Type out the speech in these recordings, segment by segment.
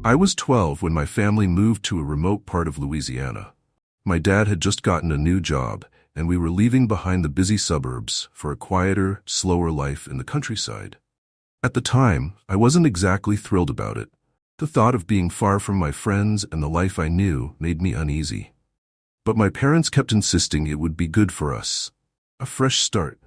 I was 12 when my family moved to a remote part of Louisiana. My dad had just gotten a new job, and we were leaving behind the busy suburbs for a quieter, slower life in the countryside. At the time, I wasn't exactly thrilled about it. The thought of being far from my friends and the life I knew made me uneasy. But my parents kept insisting it would be good for us. A fresh start.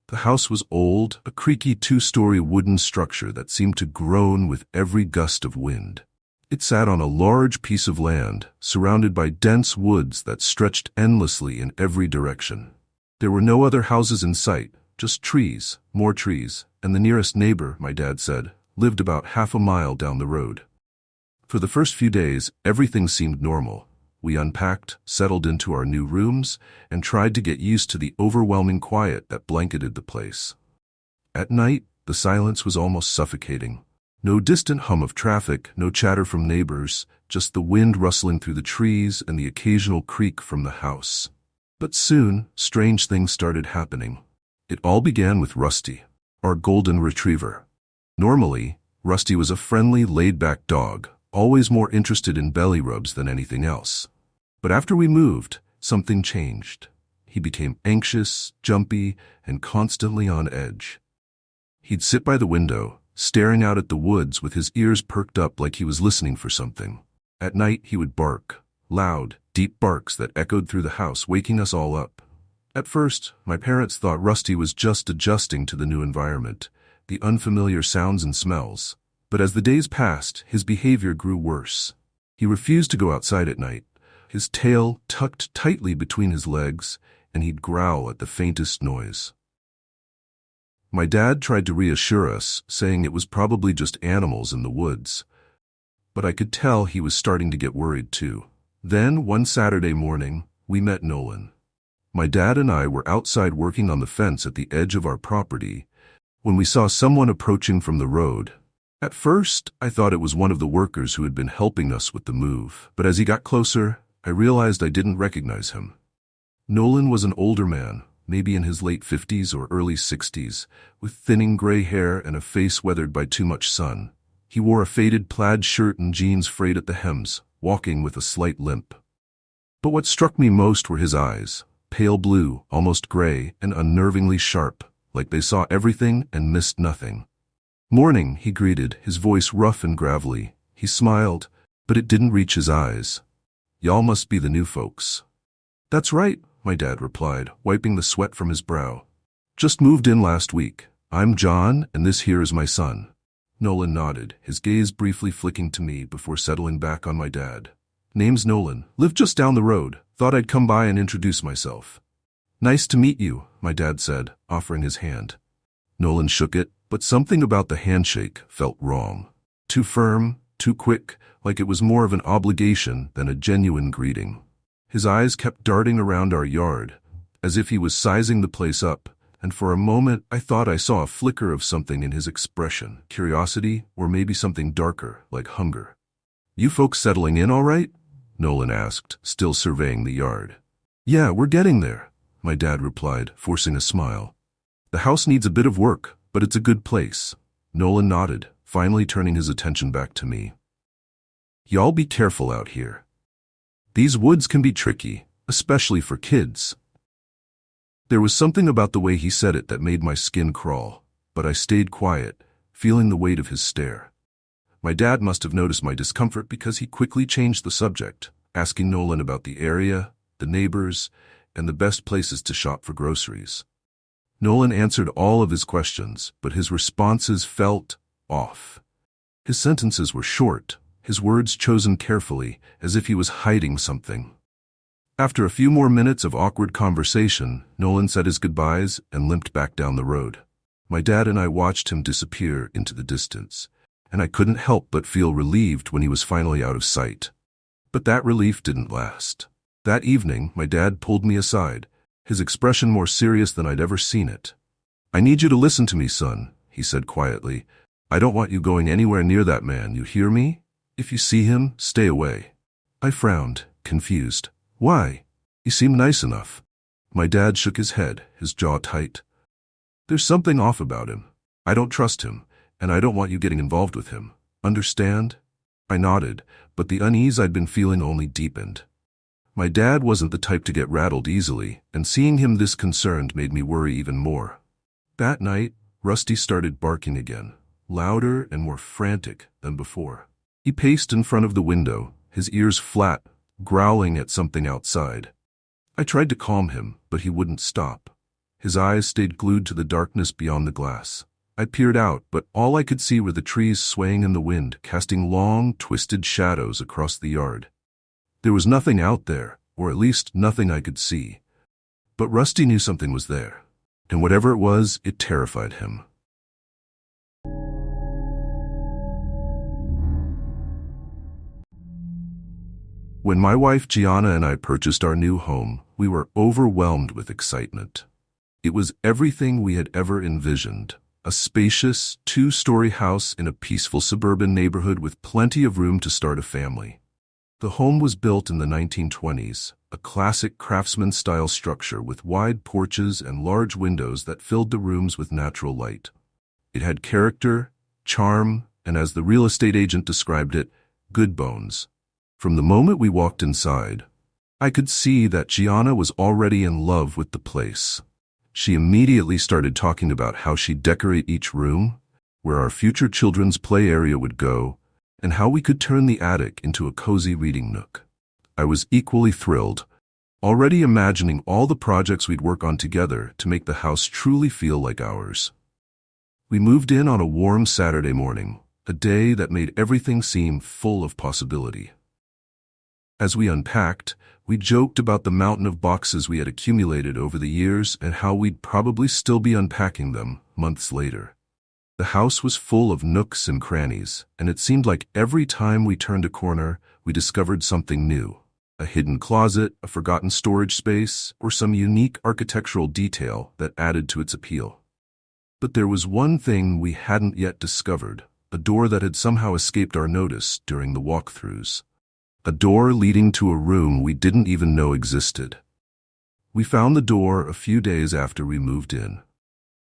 The house was old, a creaky two-story wooden structure that seemed to groan with every gust of wind. It sat on a large piece of land, surrounded by dense woods that stretched endlessly in every direction. There were no other houses in sight, just trees, more trees, and the nearest neighbor, my dad said, lived about half a mile down the road. For the first few days, everything seemed normal. We unpacked, settled into our new rooms, and tried to get used to the overwhelming quiet that blanketed the place. At night, the silence was almost suffocating. No distant hum of traffic, no chatter from neighbors, just the wind rustling through the trees and the occasional creak from the house. But soon, strange things started happening. It all began with Rusty, our golden retriever. Normally, Rusty was a friendly, laid-back dog, always more interested in belly rubs than anything else. But after we moved, something changed. He became anxious, jumpy, and constantly on edge. He'd sit by the window, staring out at the woods with his ears perked up like he was listening for something. At night, he would bark, loud, deep barks that echoed through the house, waking us all up. At first, my parents thought Rusty was just adjusting to the new environment, the unfamiliar sounds and smells. But as the days passed, his behavior grew worse. He refused to go outside at night, his tail tucked tightly between his legs, and he'd growl at the faintest noise. My dad tried to reassure us, saying it was probably just animals in the woods. But I could tell he was starting to get worried too. Then, one Saturday morning, we met Nolan. My dad and I were outside working on the fence at the edge of our property when we saw someone approaching from the road. At first, I thought it was one of the workers who had been helping us with the move, but as he got closer, I realized I didn't recognize him. Nolan was an older man, maybe in his late 50s or early 60s, with thinning gray hair and a face weathered by too much sun. He wore a faded plaid shirt and jeans frayed at the hems, walking with a slight limp. But what struck me most were his eyes, pale blue, almost gray, and unnervingly sharp, like they saw everything and missed nothing. "Morning," he greeted, his voice rough and gravelly. He smiled, but it didn't reach his eyes. "Y'all must be the new folks." "That's right," my dad replied, wiping the sweat from his brow. "Just moved in last week. I'm John, and this here is my son." Nolan nodded, his gaze briefly flicking to me before settling back on my dad. "Name's Nolan. Live just down the road. Thought I'd come by and introduce myself." "Nice to meet you," my dad said, offering his hand. Nolan shook it, but something about the handshake felt wrong. Too firm, too quick, like it was more of an obligation than a genuine greeting. His eyes kept darting around our yard, as if he was sizing the place up, and for a moment I thought I saw a flicker of something in his expression, curiosity, or maybe something darker, like hunger. "You folks settling in all right?" Nolan asked, still surveying the yard. "Yeah, we're getting there," my dad replied, forcing a smile. "The house needs a bit of work, but it's a good place." Nolan nodded, finally turning his attention back to me. "Y'all be careful out here. These woods can be tricky, especially for kids." There was something about the way he said it that made my skin crawl, but I stayed quiet, feeling the weight of his stare. My dad must have noticed my discomfort because he quickly changed the subject, asking Nolan about the area, the neighbors, and the best places to shop for groceries. Nolan answered all of his questions, but his responses felt off. His sentences were short, his words chosen carefully, as if he was hiding something. After a few more minutes of awkward conversation, Nolan said his goodbyes and limped back down the road. My dad and I watched him disappear into the distance, and I couldn't help but feel relieved when he was finally out of sight. But that relief didn't last. That evening, my dad pulled me aside, his expression more serious than I'd ever seen it. "I need you to listen to me, son," he said quietly. "I don't want you going anywhere near that man, you hear me? If you see him, stay away." I frowned, confused. "Why? He seemed nice enough." My dad shook his head, his jaw tight. "There's something off about him. I don't trust him, and I don't want you getting involved with him. Understand?" I nodded, but the unease I'd been feeling only deepened. My dad wasn't the type to get rattled easily, and seeing him this concerned made me worry even more. That night, Rusty started barking again, louder and more frantic than before. He paced in front of the window, his ears flat, growling at something outside. I tried to calm him, but he wouldn't stop. His eyes stayed glued to the darkness beyond the glass. I peered out, but all I could see were the trees swaying in the wind, casting long, twisted shadows across the yard. There was nothing out there, or at least nothing I could see. But Rusty knew something was there, and whatever it was, it terrified him. When my wife Gianna and I purchased our new home, we were overwhelmed with excitement. It was everything we had ever envisioned. A spacious, two-story house in a peaceful suburban neighborhood with plenty of room to start a family. The home was built in the 1920s, a classic craftsman-style structure with wide porches and large windows that filled the rooms with natural light. It had character, charm, and as the real estate agent described it, good bones. From the moment we walked inside, I could see that Gianna was already in love with the place. She immediately started talking about how she'd decorate each room, where our future children's play area would go, and how we could turn the attic into a cozy reading nook. I was equally thrilled, already imagining all the projects we'd work on together to make the house truly feel like ours. We moved in on a warm Saturday morning, a day that made everything seem full of possibility. As we unpacked, we joked about the mountain of boxes we had accumulated over the years and how we'd probably still be unpacking them months later. The house was full of nooks and crannies, and it seemed like every time we turned a corner, we discovered something new. A hidden closet, a forgotten storage space, or some unique architectural detail that added to its appeal. But there was one thing we hadn't yet discovered, a door that had somehow escaped our notice during the walkthroughs. A door leading to a room we didn't even know existed. We found the door a few days after we moved in.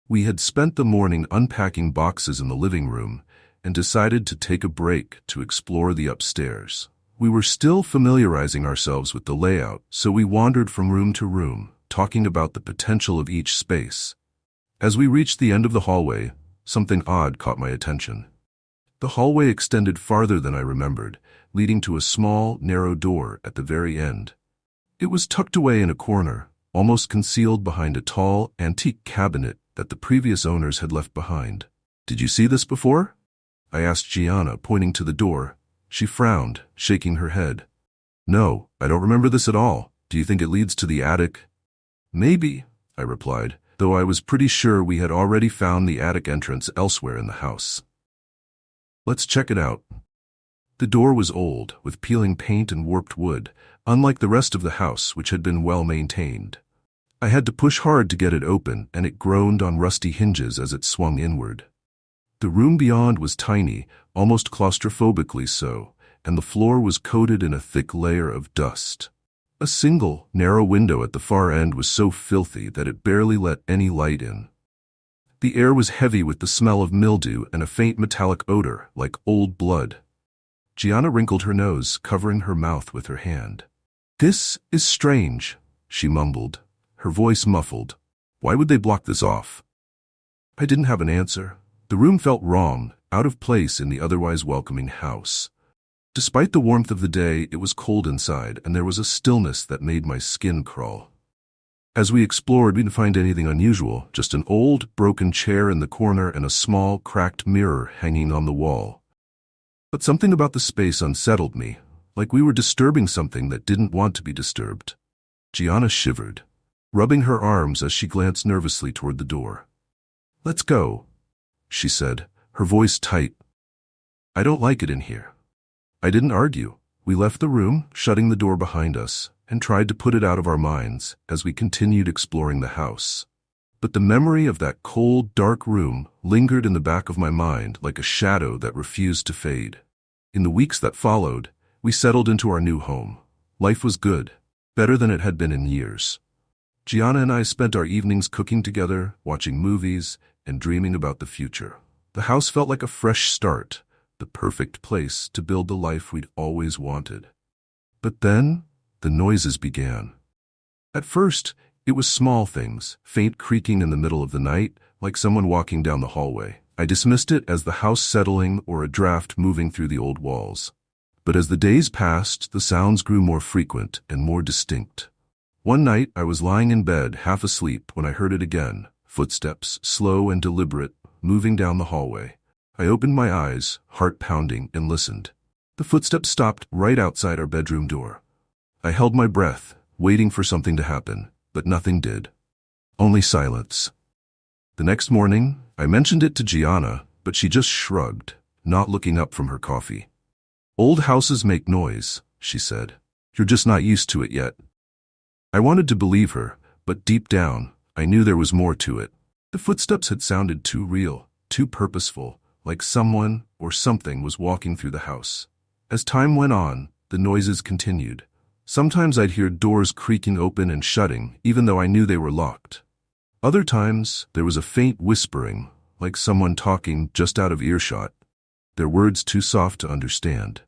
We had spent the morning unpacking boxes in the living room and decided to take a break to explore the upstairs. We were still familiarizing ourselves with the layout, so we wandered from room to room, talking about the potential of each space. As we reached the end of the hallway, something odd caught my attention. The hallway extended farther than I remembered, leading to a small, narrow door at the very end. It was tucked away in a corner, almost concealed behind a tall, antique cabinet that the previous owners had left behind. "Did you see this before?" I asked Gianna, pointing to the door. She frowned, shaking her head. "No, I don't remember this at all. Do you think it leads to the attic?" "Maybe," I replied, though I was pretty sure we had already found the attic entrance elsewhere in the house. "Let's check it out." The door was old, with peeling paint and warped wood, unlike the rest of the house, which had been well maintained. I had to push hard to get it open, and it groaned on rusty hinges as it swung inward. The room beyond was tiny, almost claustrophobically so, and the floor was coated in a thick layer of dust. A single, narrow window at the far end was so filthy that it barely let any light in. The air was heavy with the smell of mildew and a faint metallic odor, like old blood. Gianna wrinkled her nose, covering her mouth with her hand. "This is strange," she mumbled, her voice muffled. "Why would they block this off?" I didn't have an answer. The room felt wrong, out of place in the otherwise welcoming house. Despite the warmth of the day, it was cold inside, and there was a stillness that made my skin crawl. As we explored, we didn't find anything unusual, just an old, broken chair in the corner and a small, cracked mirror hanging on the wall. But something about the space unsettled me, like we were disturbing something that didn't want to be disturbed. Gianna shivered, rubbing her arms as she glanced nervously toward the door. "Let's go," she said, her voice tight. "I don't like it in here." I didn't argue. We left the room, shutting the door behind us, and tried to put it out of our minds as we continued exploring the house. But the memory of that cold, dark room lingered in the back of my mind like a shadow that refused to fade. In the weeks that followed, we settled into our new home. Life was good, better than it had been in years. Gianna and I spent our evenings cooking together, watching movies, and dreaming about the future. The house felt like a fresh start, the perfect place to build the life we'd always wanted. But then, the noises began. At first, it was small things, faint creaking in the middle of the night, like someone walking down the hallway. I dismissed it as the house settling or a draft moving through the old walls. But as the days passed, the sounds grew more frequent and more distinct. One night, I was lying in bed, half asleep, when I heard it again. Footsteps, slow and deliberate, moving down the hallway. I opened my eyes, heart pounding, and listened. The footsteps stopped right outside our bedroom door. I held my breath, waiting for something to happen, but nothing did. Only silence. The next morning, I mentioned it to Gianna, but she just shrugged, not looking up from her coffee. "Old houses make noise," she said. "You're just not used to it yet." I wanted to believe her, but deep down, I knew there was more to it. The footsteps had sounded too real, too purposeful, like someone or something was walking through the house. As time went on, the noises continued. Sometimes I'd hear doors creaking open and shutting, even though I knew they were locked. Other times, there was a faint whispering, like someone talking just out of earshot, their words too soft to understand.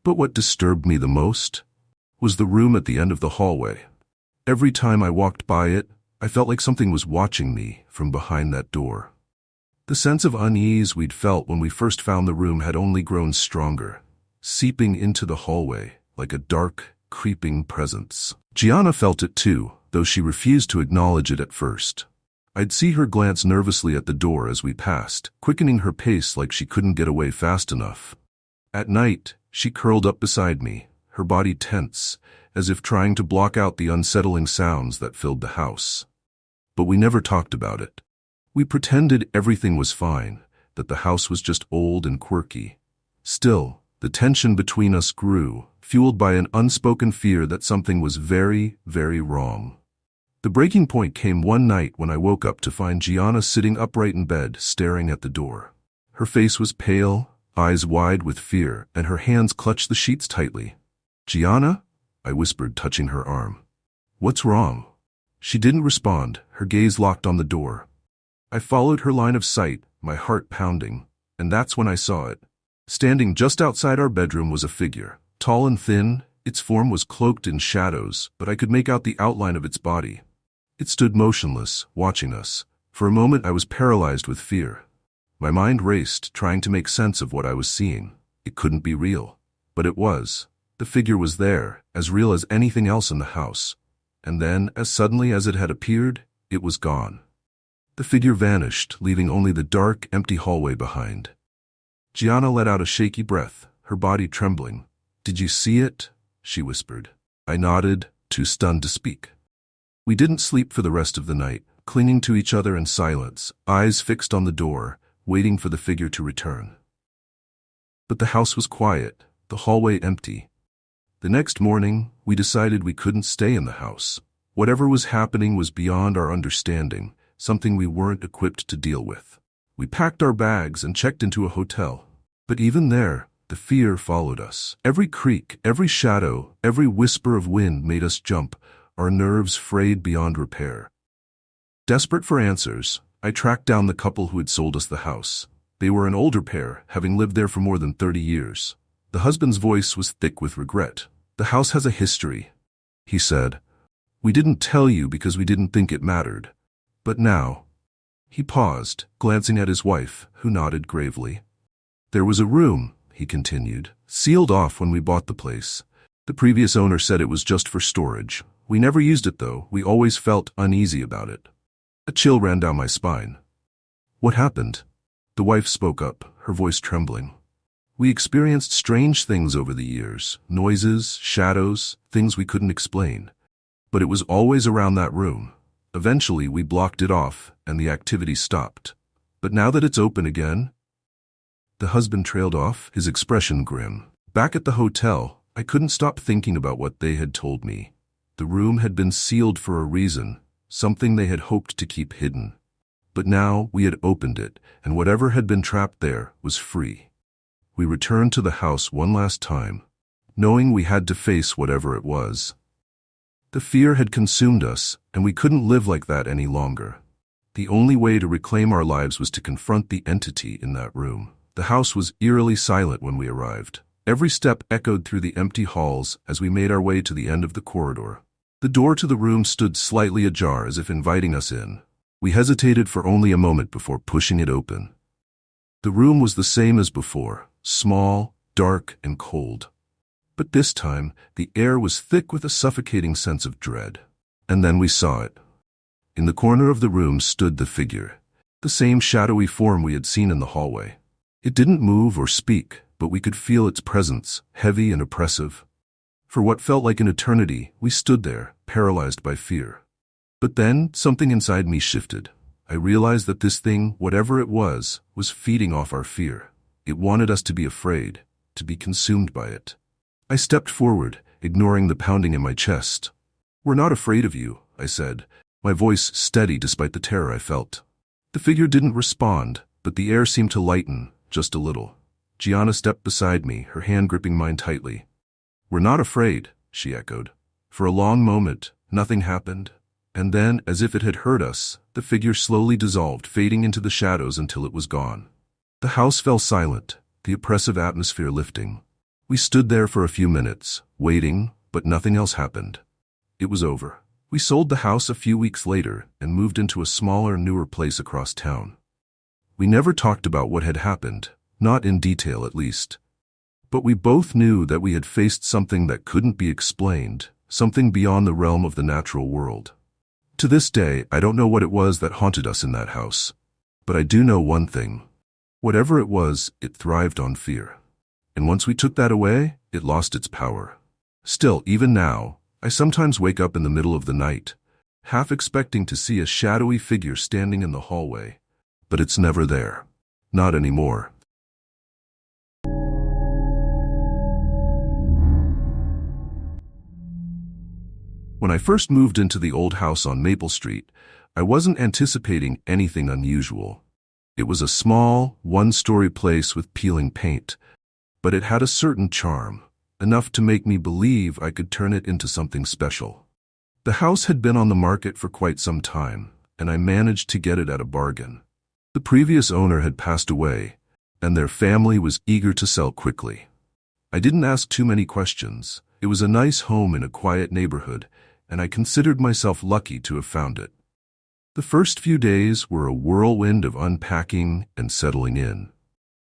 But what disturbed me the most was the room at the end of the hallway. Every time I walked by it, I felt like something was watching me from behind that door. The sense of unease we'd felt when we first found the room had only grown stronger, seeping into the hallway like a dark, creeping presence. Gianna felt it too, though she refused to acknowledge it at first. I'd see her glance nervously at the door as we passed, quickening her pace like she couldn't get away fast enough. At night, she curled up beside me, her body tense, as if trying to block out the unsettling sounds that filled the house. But we never talked about it. We pretended everything was fine, that the house was just old and quirky. Still, the tension between us grew, fueled by an unspoken fear that something was very, very wrong. The breaking point came one night when I woke up to find Gianna sitting upright in bed, staring at the door. Her face was pale, eyes wide with fear, and her hands clutched the sheets tightly. "Gianna?" I whispered, touching her arm. "What's wrong?" She didn't respond, her gaze locked on the door. I followed her line of sight, my heart pounding, and that's when I saw it. Standing just outside our bedroom was a figure, tall and thin. Its form was cloaked in shadows, but I could make out the outline of its body. It stood motionless, watching us. For a moment I was paralyzed with fear. My mind raced, trying to make sense of what I was seeing. It couldn't be real. But it was. The figure was there, as real as anything else in the house. And then, as suddenly as it had appeared, it was gone. The figure vanished, leaving only the dark, empty hallway behind. Gianna let out a shaky breath, her body trembling. "Did you see it?" she whispered. I nodded, too stunned to speak. We didn't sleep for the rest of the night, clinging to each other in silence, eyes fixed on the door, waiting for the figure to return. But the house was quiet, the hallway empty. The next morning, we decided we couldn't stay in the house. Whatever was happening was beyond our understanding, something we weren't equipped to deal with. We packed our bags and checked into a hotel. But even there, the fear followed us. Every creak, every shadow, every whisper of wind made us jump, our nerves frayed beyond repair. Desperate for answers, I tracked down the couple who had sold us the house. They were an older pair, having lived there for more than 30 years. The husband's voice was thick with regret. "The house has a history," he said. "We didn't tell you because we didn't think it mattered. But now—" He paused, glancing at his wife, who nodded gravely. "There was a room," he continued, "sealed off when we bought the place. The previous owner said it was just for storage. We never used it though. We always felt uneasy about it." A chill ran down my spine. "What happened?" The wife spoke up, her voice trembling. "We experienced strange things over the years, noises, shadows, things we couldn't explain. But it was always around that room. Eventually we blocked it off, and the activity stopped. But now that it's open again—" The husband trailed off, his expression grim. Back at the hotel, I couldn't stop thinking about what they had told me. The room had been sealed for a reason, something they had hoped to keep hidden. But now we had opened it, and whatever had been trapped there was free. We returned to the house one last time, knowing we had to face whatever it was. The fear had consumed us, and we couldn't live like that any longer. The only way to reclaim our lives was to confront the entity in that room. The house was eerily silent when we arrived. Every step echoed through the empty halls as we made our way to the end of the corridor. The door to the room stood slightly ajar as if inviting us in. We hesitated for only a moment before pushing it open. The room was the same as before, small, dark, and cold. But this time, the air was thick with a suffocating sense of dread. And then we saw it. In the corner of the room stood the figure, the same shadowy form we had seen in the hallway. It didn't move or speak, but we could feel its presence, heavy and oppressive. For what felt like an eternity, we stood there, paralyzed by fear. But then, something inside me shifted. I realized that this thing, whatever it was feeding off our fear. It wanted us to be afraid, to be consumed by it. I stepped forward, ignoring the pounding in my chest. "We're not afraid of you," I said, my voice steady despite the terror I felt. The figure didn't respond, but the air seemed to lighten, just a little. Gianna stepped beside me, her hand gripping mine tightly. "We're not afraid," she echoed. For a long moment, nothing happened. And then, as if it had heard us, the figure slowly dissolved, fading into the shadows until it was gone. The house fell silent, the oppressive atmosphere lifting. We stood there for a few minutes, waiting, but nothing else happened. It was over. We sold the house a few weeks later and moved into a smaller, newer place across town. We never talked about what had happened, not in detail at least. But we both knew that we had faced something that couldn't be explained, something beyond the realm of the natural world. To this day, I don't know what it was that haunted us in that house. But I do know one thing. Whatever it was, it thrived on fear. And once we took that away, it lost its power. Still, even now, I sometimes wake up in the middle of the night, half expecting to see a shadowy figure standing in the hallway. But it's never there. Not anymore. When I first moved into the old house on Maple Street, I wasn't anticipating anything unusual. It was a small, one-story place with peeling paint, but it had a certain charm, enough to make me believe I could turn it into something special. The house had been on the market for quite some time, and I managed to get it at a bargain. The previous owner had passed away, and their family was eager to sell quickly. I didn't ask too many questions. It was a nice home in a quiet neighborhood, and I considered myself lucky to have found it. The first few days were a whirlwind of unpacking and settling in.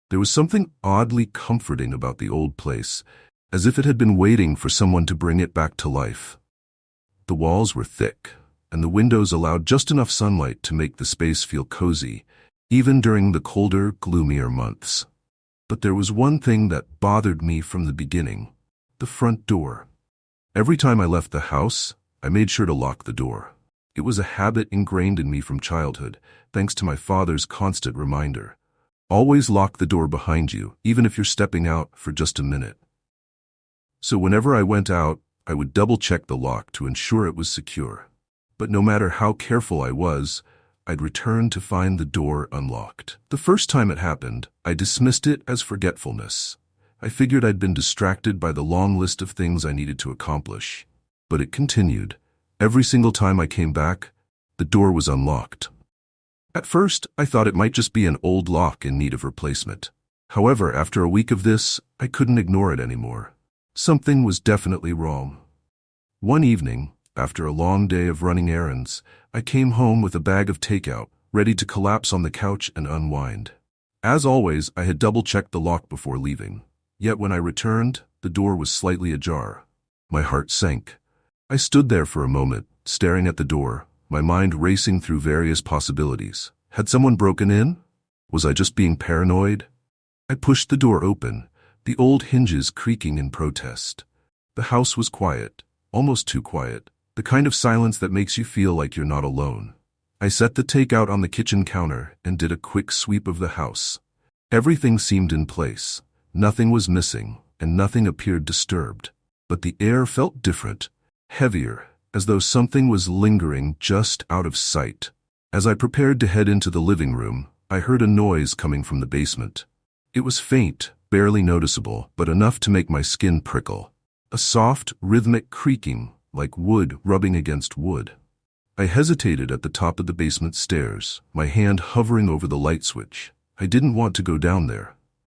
There was something oddly comforting about the old place, as if it had been waiting for someone to bring it back to life. The walls were thick, and the windows allowed just enough sunlight to make the space feel cozy, even during the colder, gloomier months. But there was one thing that bothered me from the beginning: the front door. Every time I left the house, I made sure to lock the door. It was a habit ingrained in me from childhood, thanks to my father's constant reminder. Always lock the door behind you, even if you're stepping out for just a minute. So whenever I went out, I would double-check the lock to ensure it was secure. But no matter how careful I was, I'd return to find the door unlocked. The first time it happened, I dismissed it as forgetfulness. I figured I'd been distracted by the long list of things I needed to accomplish. But it continued. Every single time I came back, the door was unlocked. At first, I thought it might just be an old lock in need of replacement. However, after a week of this, I couldn't ignore it anymore. Something was definitely wrong. One evening, after a long day of running errands, I came home with a bag of takeout, ready to collapse on the couch and unwind. As always, I had double-checked the lock before leaving. Yet when I returned, the door was slightly ajar. My heart sank. I stood there for a moment, staring at the door, my mind racing through various possibilities. Had someone broken in? Was I just being paranoid? I pushed the door open, the old hinges creaking in protest. The house was quiet, almost too quiet, the kind of silence that makes you feel like you're not alone. I set the takeout on the kitchen counter and did a quick sweep of the house. Everything seemed in place. Nothing was missing, and nothing appeared disturbed. But the air felt different. Heavier, as though something was lingering just out of sight. As I prepared to head into the living room, I heard a noise coming from the basement. It was faint, barely noticeable, but enough to make my skin prickle. A soft, rhythmic creaking, like wood rubbing against wood. I hesitated at the top of the basement stairs, my hand hovering over the light switch. I didn't want to go down there.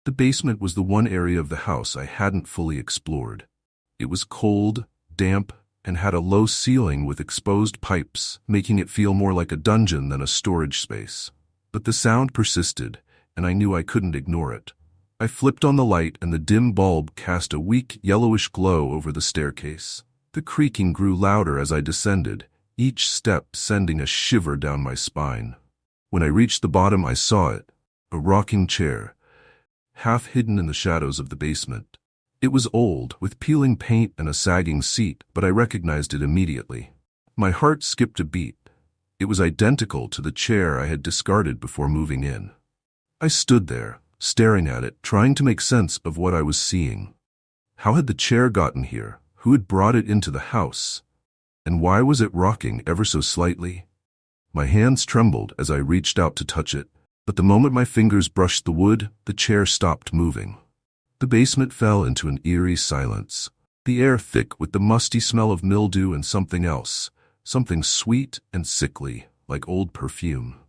The basement was the one area of the house I hadn't fully explored. It was cold, damp, and had a low ceiling with exposed pipes, making it feel more like a dungeon than a storage space. But the sound persisted, and I knew I couldn't ignore it. I flipped on the light and the dim bulb cast a weak, yellowish glow over the staircase. The creaking grew louder as I descended, each step sending a shiver down my spine. When I reached the bottom, I saw it, a rocking chair, half hidden in the shadows of the basement. It was old, with peeling paint and a sagging seat, but I recognized it immediately. My heart skipped a beat. It was identical to the chair I had discarded before moving in. I stood there, staring at it, trying to make sense of what I was seeing. How had the chair gotten here? Who had brought it into the house? And why was it rocking ever so slightly? My hands trembled as I reached out to touch it, but the moment my fingers brushed the wood, the chair stopped moving. The basement fell into an eerie silence, the air thick with the musty smell of mildew and something else, something sweet and sickly, like old perfume.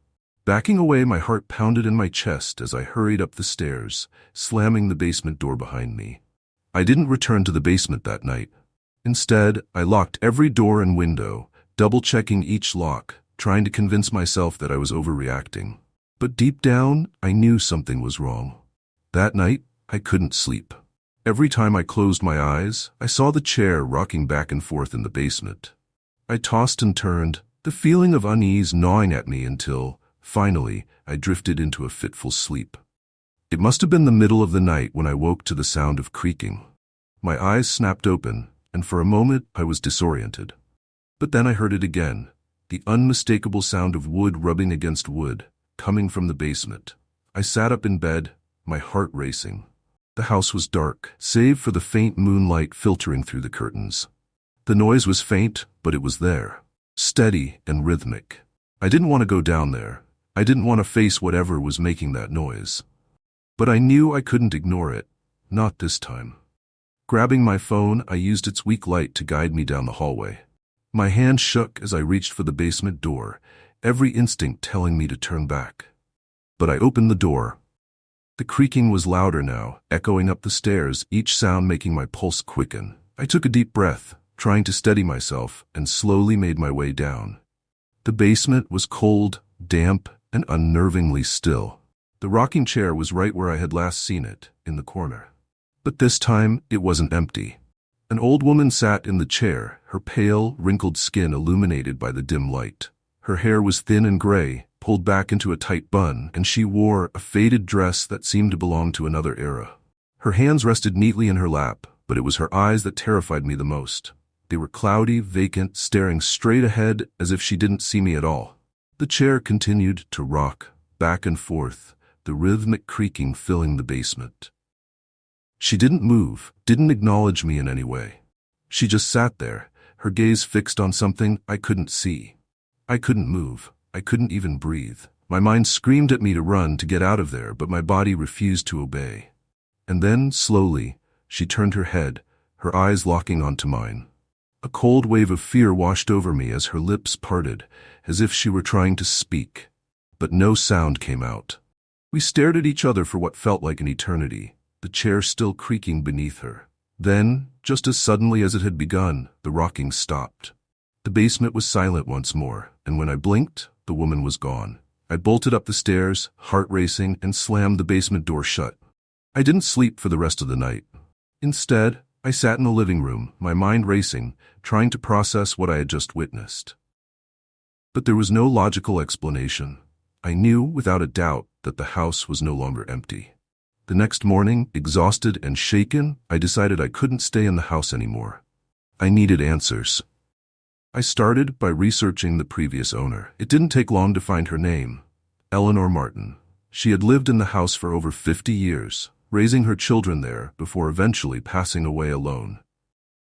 Backing away, my heart pounded in my chest as I hurried up the stairs, slamming the basement door behind me. I didn't return to the basement that night. Instead, I locked every door and window, double-checking each lock, trying to convince myself that I was overreacting. But deep down, I knew something was wrong. That night, I couldn't sleep. Every time I closed my eyes, I saw the chair rocking back and forth in the basement. I tossed and turned, the feeling of unease gnawing at me until, finally, I drifted into a fitful sleep. It must have been the middle of the night when I woke to the sound of creaking. My eyes snapped open, and for a moment I was disoriented. But then I heard it again, the unmistakable sound of wood rubbing against wood, coming from the basement. I sat up in bed, my heart racing. The house was dark, save for the faint moonlight filtering through the curtains. The noise was faint, but it was there, steady and rhythmic. I didn't want to go down there. I didn't want to face whatever was making that noise. But I knew I couldn't ignore it, not this time. Grabbing my phone, I used its weak light to guide me down the hallway. My hand shook as I reached for the basement door, every instinct telling me to turn back. But I opened the door. The creaking was louder now, echoing up the stairs, each sound making my pulse quicken. I took a deep breath, trying to steady myself, and slowly made my way down. The basement was cold, damp, and unnervingly still. The rocking chair was right where I had last seen it, in the corner. But this time, it wasn't empty. An old woman sat in the chair, her pale, wrinkled skin illuminated by the dim light. Her hair was thin and gray, pulled back into a tight bun, and she wore a faded dress that seemed to belong to another era. Her hands rested neatly in her lap, but it was her eyes that terrified me the most. They were cloudy, vacant, staring straight ahead as if she didn't see me at all. The chair continued to rock, back and forth, the rhythmic creaking filling the basement. She didn't move, didn't acknowledge me in any way. She just sat there, her gaze fixed on something I couldn't see. I couldn't move. I couldn't even breathe. My mind screamed at me to run, to get out of there, but my body refused to obey. And then, slowly, she turned her head, her eyes locking onto mine. A cold wave of fear washed over me as her lips parted, as if she were trying to speak. But no sound came out. We stared at each other for what felt like an eternity, the chair still creaking beneath her. Then, just as suddenly as it had begun, the rocking stopped. The basement was silent once more, and when I blinked, the woman was gone. I bolted up the stairs, heart racing, and slammed the basement door shut. I didn't sleep for the rest of the night. Instead, I sat in the living room, my mind racing, trying to process what I had just witnessed. But there was no logical explanation. I knew, without a doubt, that the house was no longer empty. The next morning, exhausted and shaken, I decided I couldn't stay in the house anymore. I needed answers. I started by researching the previous owner. It didn't take long to find her name, Eleanor Martin. She had lived in the house for over 50 years, raising her children there before eventually passing away alone.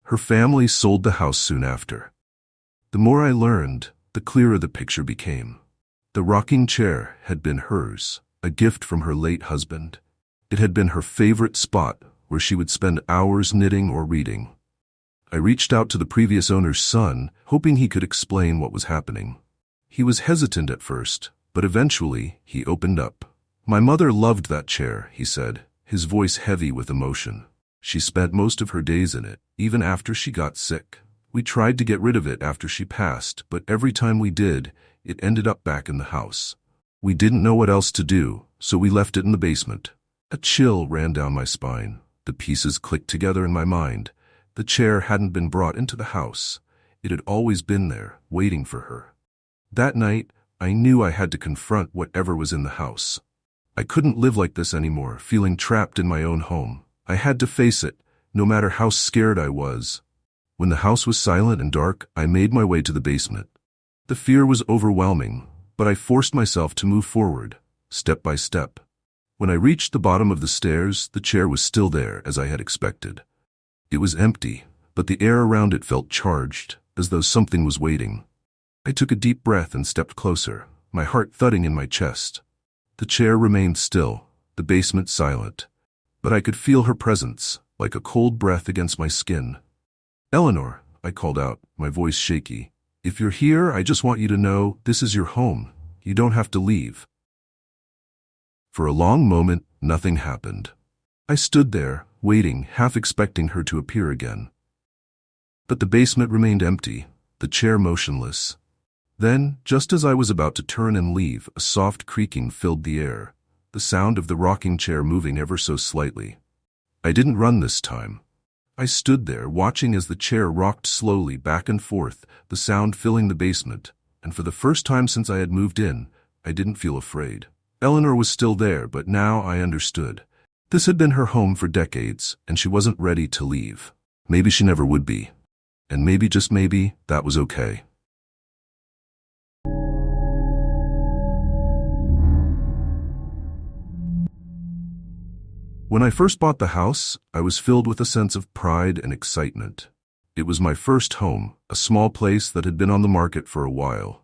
Her family sold the house soon after. The more I learned, the clearer the picture became. The rocking chair had been hers, a gift from her late husband. It had been her favorite spot where she would spend hours knitting or reading. I reached out to the previous owner's son, hoping he could explain what was happening. He was hesitant at first, but eventually he opened up. "My mother loved that chair," he said. his voice heavy with emotion. She spent most of her days in it, even after she got sick. We tried to get rid of it after she passed, but every time we did, it ended up back in the house. We didn't know what else to do, so we left it in the basement. A chill ran down my spine. The pieces clicked together in my mind. The chair hadn't been brought into the house. It had always been there, waiting for her. That night, I knew I had to confront whatever was in the house. I couldn't live like this anymore, feeling trapped in my own home. I had to face it, no matter how scared I was. When the house was silent and dark, I made my way to the basement. The fear was overwhelming, but I forced myself to move forward, step by step. When I reached the bottom of the stairs, the chair was still there, as I had expected. It was empty, but the air around it felt charged, as though something was waiting. I took a deep breath and stepped closer, my heart thudding in my chest. The chair remained still, the basement silent, but I could feel her presence, like a cold breath against my skin. "Eleanor," I called out, my voice shaky. "If you're here, I just want you to know this is your home. You don't have to leave." For a long moment, nothing happened. I stood there, waiting, half expecting her to appear again. But the basement remained empty, the chair motionless. Then, just as I was about to turn and leave, a soft creaking filled the air, the sound of the rocking chair moving ever so slightly. I didn't run this time. I stood there, watching as the chair rocked slowly back and forth, the sound filling the basement, and for the first time since I had moved in, I didn't feel afraid. Eleanor was still there, but now I understood. This had been her home for decades, and she wasn't ready to leave. Maybe she never would be. And maybe, just maybe, that was okay. When I first bought the house, I was filled with a sense of pride and excitement. It was my first home, a small place that had been on the market for a while.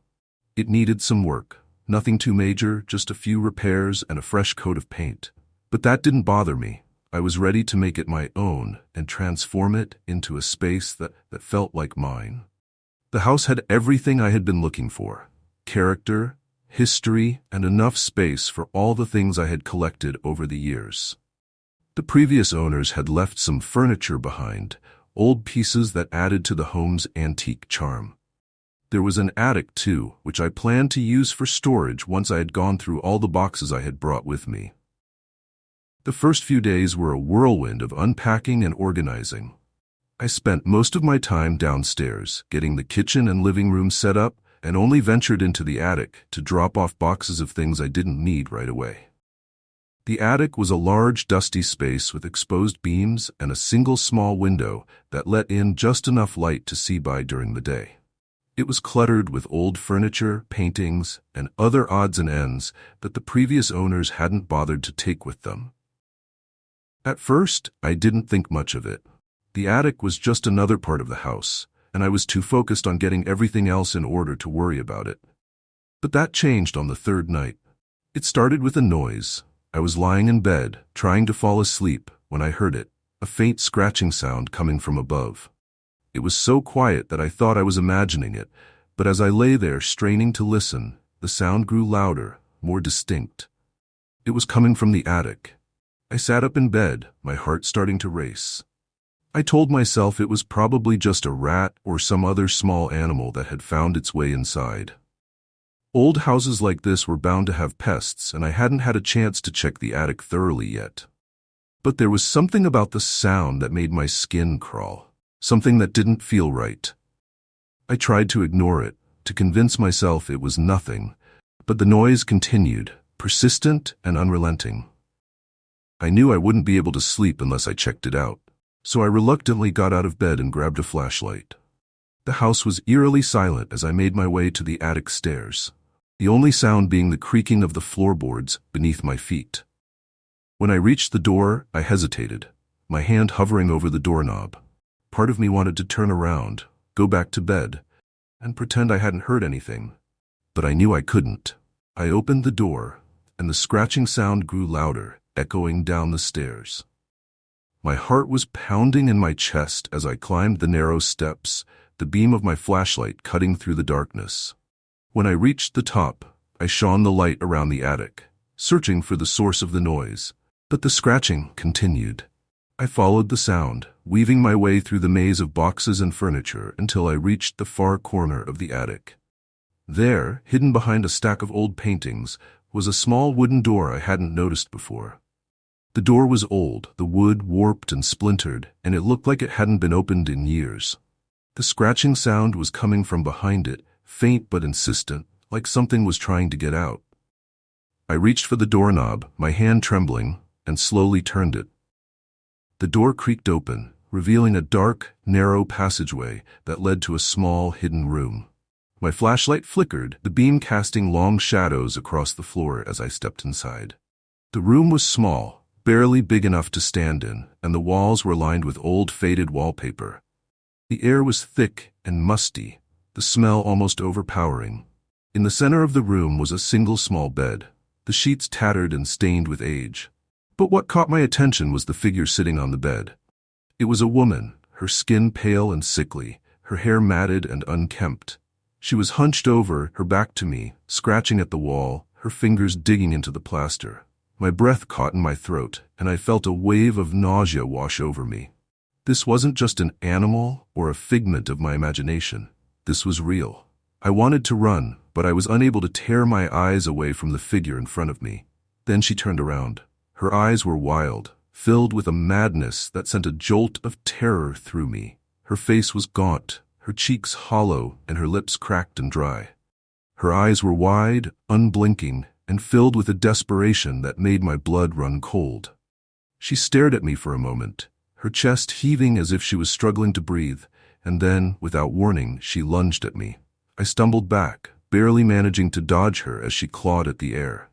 It needed some work, nothing too major, just a few repairs and a fresh coat of paint. But that didn't bother me. I was ready to make it my own and transform it into a space that felt like mine. The house had everything I had been looking for: character, history, and enough space for all the things I had collected over the years. The previous owners had left some furniture behind, old pieces that added to the home's antique charm. There was an attic, too, which I planned to use for storage once I had gone through all the boxes I had brought with me. The first few days were a whirlwind of unpacking and organizing. I spent most of my time downstairs, getting the kitchen and living room set up, and only ventured into the attic to drop off boxes of things I didn't need right away. The attic was a large, dusty space with exposed beams and a single small window that let in just enough light to see by during the day. It was cluttered with old furniture, paintings, and other odds and ends that the previous owners hadn't bothered to take with them. At first, I didn't think much of it. The attic was just another part of the house, and I was too focused on getting everything else in order to worry about it. But that changed on the third night. It started with a noise. I was lying in bed, trying to fall asleep, when I heard it, a faint scratching sound coming from above. It was so quiet that I thought I was imagining it, but as I lay there straining to listen, the sound grew louder, more distinct. It was coming from the attic. I sat up in bed, my heart starting to race. I told myself it was probably just a rat or some other small animal that had found its way inside. Old houses like this were bound to have pests, and I hadn't had a chance to check the attic thoroughly yet. But there was something about the sound that made my skin crawl, something that didn't feel right. I tried to ignore it, to convince myself it was nothing, but the noise continued, persistent and unrelenting. I knew I wouldn't be able to sleep unless I checked it out, so I reluctantly got out of bed and grabbed a flashlight. The house was eerily silent as I made my way to the attic stairs, the only sound being the creaking of the floorboards beneath my feet. When I reached the door, I hesitated, my hand hovering over the doorknob. Part of me wanted to turn around, go back to bed, and pretend I hadn't heard anything. But I knew I couldn't. I opened the door, and the scratching sound grew louder, echoing down the stairs. My heart was pounding in my chest as I climbed the narrow steps, the beam of my flashlight cutting through the darkness. When I reached the top, I shone the light around the attic, searching for the source of the noise. But the scratching continued. I followed the sound, weaving my way through the maze of boxes and furniture until I reached the far corner of the attic. There, hidden behind a stack of old paintings, was a small wooden door I hadn't noticed before. The door was old, the wood warped and splintered, and it looked like it hadn't been opened in years. The scratching sound was coming from behind it, faint but insistent, like something was trying to get out. I reached for the doorknob, my hand trembling, and slowly turned it. The door creaked open, revealing a dark, narrow passageway that led to a small, hidden room. My flashlight flickered, the beam casting long shadows across the floor as I stepped inside. The room was small, barely big enough to stand in, and the walls were lined with old, faded wallpaper. The air was thick and musty, the smell almost overpowering. In the center of the room was a single small bed, the sheets tattered and stained with age. But what caught my attention was the figure sitting on the bed. It was a woman, her skin pale and sickly, her hair matted and unkempt. She was hunched over, her back to me, scratching at the wall, her fingers digging into the plaster. My breath caught in my throat, and I felt a wave of nausea wash over me. This wasn't just an animal or a figment of my imagination. This was real. I wanted to run, but I was unable to tear my eyes away from the figure in front of me. Then she turned around. Her eyes were wild, filled with a madness that sent a jolt of terror through me. Her face was gaunt, her cheeks hollow, and her lips cracked and dry. Her eyes were wide, unblinking, and filled with a desperation that made my blood run cold. She stared at me for a moment, her chest heaving as if she was struggling to breathe, and then, without warning, she lunged at me. I stumbled back, barely managing to dodge her as she clawed at the air.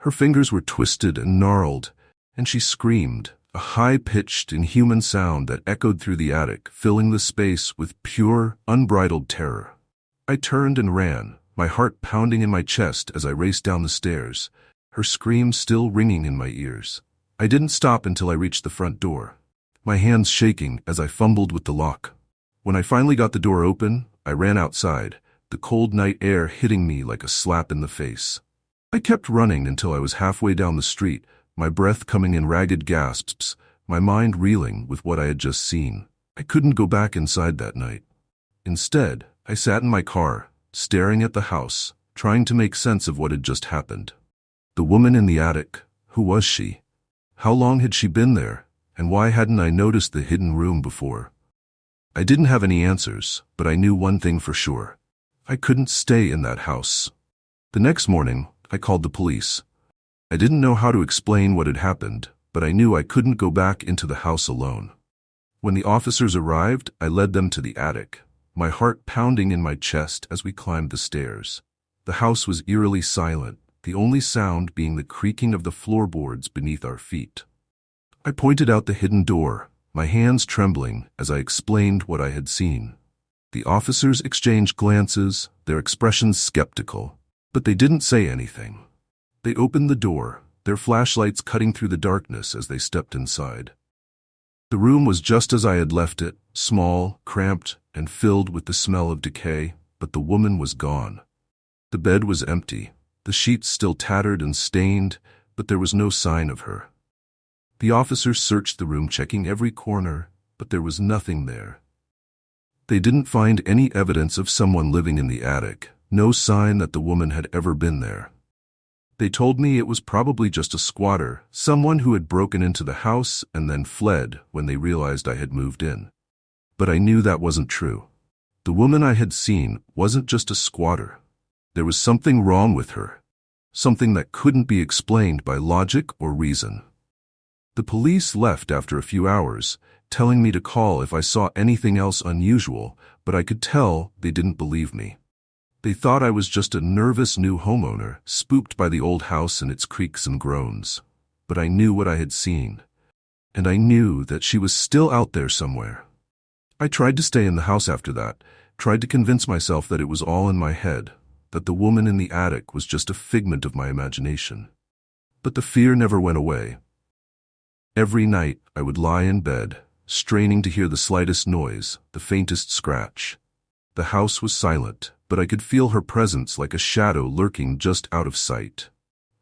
Her fingers were twisted and gnarled, and she screamed, a high-pitched, inhuman sound that echoed through the attic, filling the space with pure, unbridled terror. I turned and ran, my heart pounding in my chest as I raced down the stairs, her scream still ringing in my ears. I didn't stop until I reached the front door, my hands shaking as I fumbled with the lock. When I finally got the door open, I ran outside, the cold night air hitting me like a slap in the face. I kept running until I was halfway down the street, my breath coming in ragged gasps, my mind reeling with what I had just seen. I couldn't go back inside that night. Instead, I sat in my car, staring at the house, trying to make sense of what had just happened. The woman in the attic, who was she? How long had she been there, and why hadn't I noticed the hidden room before? I didn't have any answers, but I knew one thing for sure. I couldn't stay in that house. The next morning, I called the police. I didn't know how to explain what had happened, but I knew I couldn't go back into the house alone. When the officers arrived, I led them to the attic, my heart pounding in my chest as we climbed the stairs. The house was eerily silent, the only sound being the creaking of the floorboards beneath our feet. I pointed out the hidden door, my hands trembling as I explained what I had seen. The officers exchanged glances, their expressions skeptical, but they didn't say anything. They opened the door, their flashlights cutting through the darkness as they stepped inside. The room was just as I had left it, small, cramped, and filled with the smell of decay, but the woman was gone. The bed was empty, the sheets still tattered and stained, but there was no sign of her. The officers searched the room, checking every corner, but there was nothing there. They didn't find any evidence of someone living in the attic, no sign that the woman had ever been there. They told me it was probably just a squatter, someone who had broken into the house and then fled when they realized I had moved in. But I knew that wasn't true. The woman I had seen wasn't just a squatter. There was something wrong with her, something that couldn't be explained by logic or reason. The police left after a few hours, telling me to call if I saw anything else unusual, but I could tell they didn't believe me. They thought I was just a nervous new homeowner, spooked by the old house and its creaks and groans. But I knew what I had seen, and I knew that she was still out there somewhere. I tried to stay in the house after that, tried to convince myself that it was all in my head, that the woman in the attic was just a figment of my imagination. But the fear never went away. Every night I would lie in bed, straining to hear the slightest noise, the faintest scratch. The house was silent, but I could feel her presence like a shadow lurking just out of sight.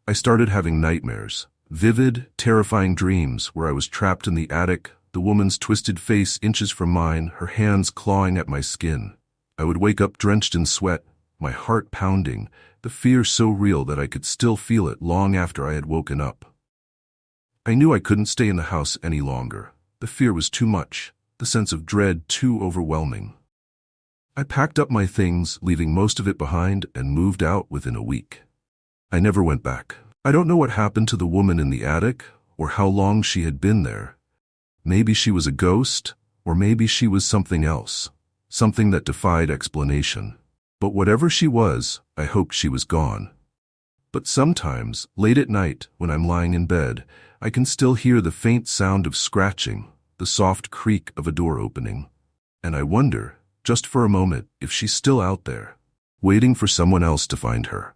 I started having nightmares, Vivid, terrifying dreams where I was trapped in the attic, the woman's twisted face inches from mine, her hands clawing at my skin. I would wake up drenched in sweat, my heart pounding, the fear so real that I could still feel it long after I had woken up. I knew I couldn't stay in the house any longer. The fear was too much, the sense of dread too overwhelming. I packed up my things, leaving most of it behind, and moved out within a week. I never went back. I don't know what happened to the woman in the attic, or how long she had been there. Maybe she was a ghost, or maybe she was something else, something that defied explanation. But whatever she was, I hoped she was gone. But sometimes, late at night, when I'm lying in bed, I can still hear the faint sound of scratching, the soft creak of a door opening. And I wonder, just for a moment, if she's still out there, waiting for someone else to find her.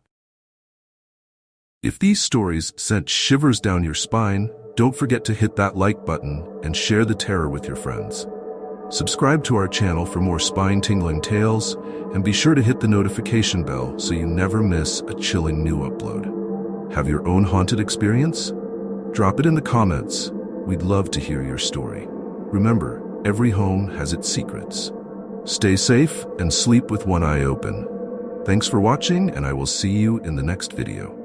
If these stories sent shivers down your spine, don't forget to hit that like button and share the terror with your friends. Subscribe to our channel for more spine-tingling tales, and be sure to hit the notification bell so you never miss a chilling new upload. Have your own haunted experience? Drop it in the comments. We'd love to hear your story. Remember, every home has its secrets. Stay safe and sleep with one eye open. Thanks for watching, and I will see you in the next video.